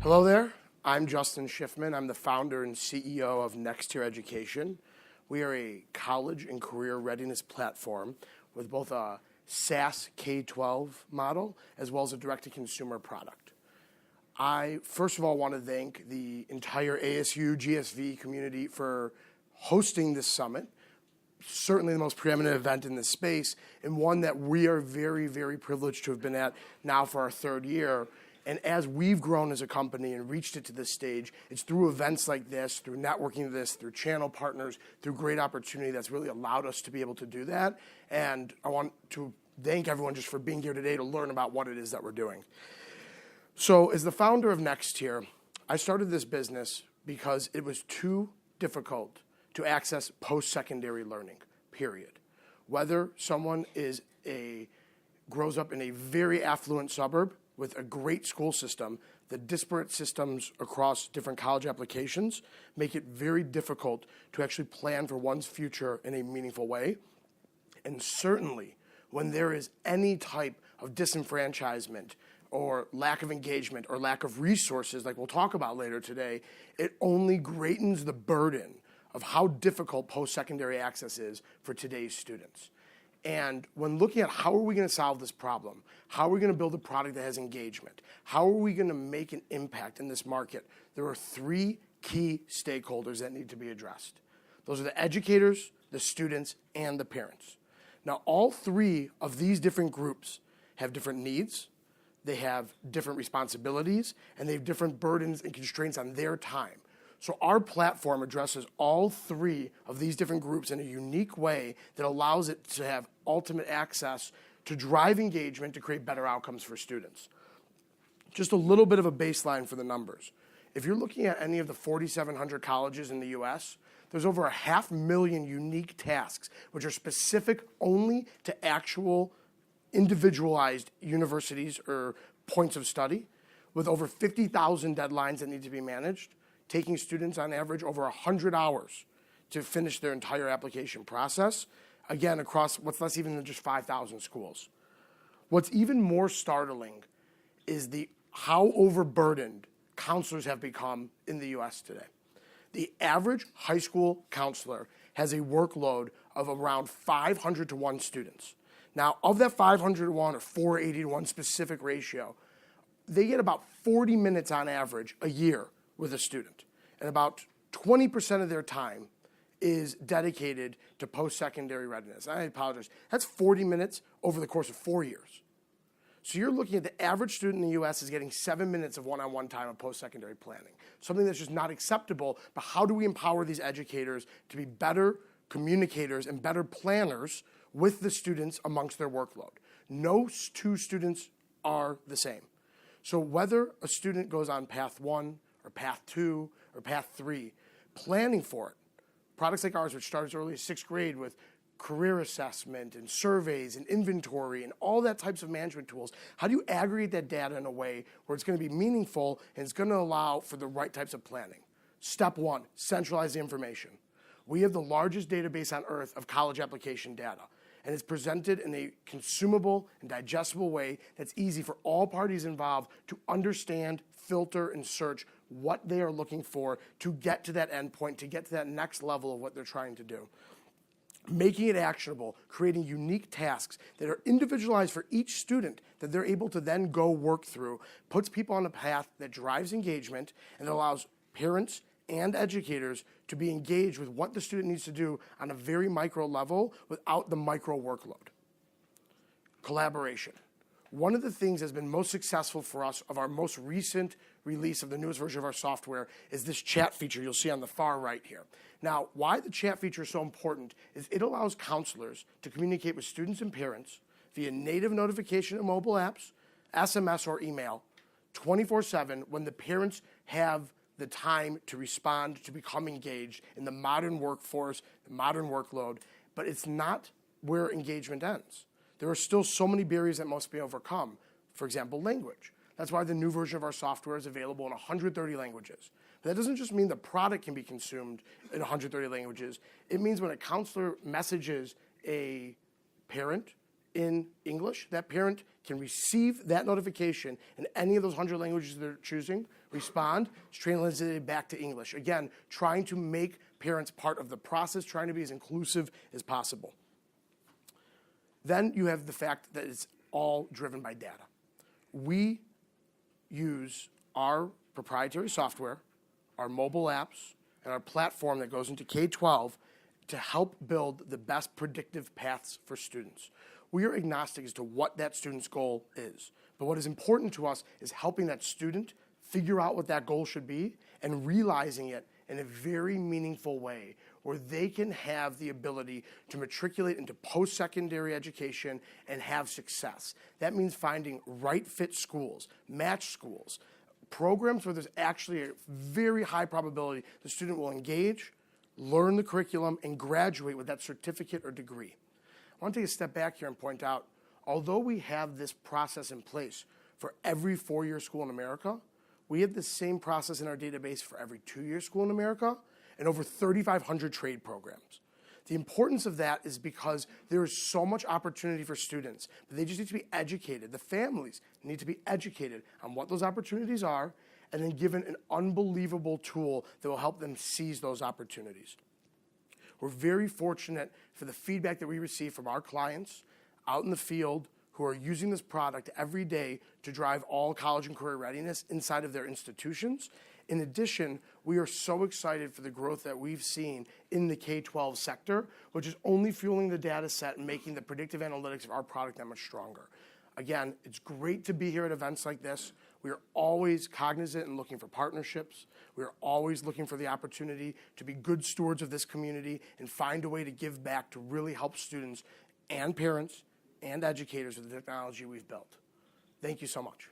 Hello there, I'm Justin Schiffman. I'm the founder and CEO of NextTier Education. We are a college and career readiness platform with both a SaaS K-12 model as well as a direct-to-consumer product. I, first of all, want to thank the entire ASU GSV community for hosting this summit. Certainly the most preeminent event in this space, and one that we are very, very privileged to have been at now for our third year. And as we've grown as a company and reached it to this stage, it's through events like this, through networking this, through channel partners, through great opportunity that's really allowed us to be able to do that. And I want to thank everyone just for being here today to learn about what it is that we're doing. So as the founder of NextTier, I started this business because it was too difficult to access post-secondary learning, period. Whether someone grows up in a very affluent suburb with a great school system, the disparate systems across different college applications make it very difficult to actually plan for one's future in a meaningful way. And certainly, when there is any type of disenfranchisement or lack of engagement or lack of resources, like we'll talk about later today, it only greatens the burden of how difficult post-secondary access is for today's students. And when looking at how are we going to solve this problem, how are we going to build a product that has engagement, how are we going to make an impact in this market, there are three key stakeholders that need to be addressed. Those are the educators, the students, and the parents. Now, all three of these different groups have different needs, they have different responsibilities, and they have different burdens and constraints on their time. So our platform addresses all three of these different groups in a unique way that allows it to have ultimate access to drive engagement to create better outcomes for students. Just a little bit of a baseline for the numbers. If you're looking at any of the 4,700 colleges in the US, there's over 500,000 unique tasks which are specific only to actual individualized universities or points of study, with over 50,000 deadlines that need to be managed, taking students on average over 100 hours to finish their entire application process, again, across what's less even than just 5,000 schools. What's even more startling is how overburdened counselors have become in the US today. The average high school counselor has a workload of around 500 to 1 students. Now, of that 500 to 1 or 480 to 1 specific ratio, they get about 40 minutes on average a year with a student, and about 20% of their time is dedicated to post-secondary readiness. I apologize. That's 40 minutes over the course of 4 years. So you're looking at the average student in the US is getting 7 minutes of one-on-one time of post-secondary planning, something that's just not acceptable. But how do we empower these educators to be better communicators and better planners with the students amongst their workload? No two students are the same. So whether a student goes on path 1 or path 2 or path 3, planning for it. Products like ours, which start as early as 6th grade with career assessment and surveys and inventory and all that types of management tools. How do you aggregate that data in a way where it's going to be meaningful and it's going to allow for the right types of planning? Step 1, centralize the information. We have the largest database on earth of college application data, and it's presented in a consumable and digestible way that's easy for all parties involved to understand, filter, and search what they are looking for to get to that endpoint, to get to that next level of what they're trying to do. Making it actionable, creating unique tasks that are individualized for each student that they're able to then go work through, puts people on a path that drives engagement and allows parents and educators to be engaged with what the student needs to do on a very micro level without the micro workload. Collaboration. One of the things that's been most successful for us of our most recent release of the newest version of our software is this chat feature you'll see on the far right here. Now, why the chat feature is so important is it allows counselors to communicate with students and parents via native notification and mobile apps, SMS or email, 24/7 when the parents have the time to respond, to become engaged in the modern workforce, the modern workload, but it's not where engagement ends. There are still so many barriers that must be overcome. For example, language. That's why the new version of our software is available in 130 languages. But that doesn't just mean the product can be consumed in 130 languages. It means when a counselor messages a parent in English, that parent can receive that notification in any of those 100 languages they're choosing, respond, it's translated back to English. Again, trying to make parents part of the process, trying to be as inclusive as possible. Then you have the fact that it's all driven by data. We use our proprietary software, our mobile apps, and our platform that goes into K-12 to help build the best predictive paths for students. We are agnostic as to what that student's goal is, but what is important to us is helping that student figure out what that goal should be and realizing it in a very meaningful way where they can have the ability to matriculate into post-secondary education and have success. That means finding right fit schools, match schools, programs where there's actually a very high probability the student will engage, learn the curriculum, and graduate with that certificate or degree. I want to take a step back here and point out, although we have this process in place for every four-year school in America, we have the same process in our database for every two-year school in America and over 3,500 trade programs. The importance of that is because there is so much opportunity for students, but they just need to be educated. The families need to be educated on what those opportunities are and then given an unbelievable tool that will help them seize those opportunities. We're very fortunate for the feedback that we receive from our clients out in the field who are using this product every day to drive all college and career readiness inside of their institutions. In addition, we are so excited for the growth that we've seen in the K-12 sector, which is only fueling the data set and making the predictive analytics of our product that much stronger. Again, it's great to be here at events like this. We are always cognizant and looking for partnerships. We are always looking for the opportunity to be good stewards of this community and find a way to give back to really help students and parents and educators with the technology we've built. Thank you so much.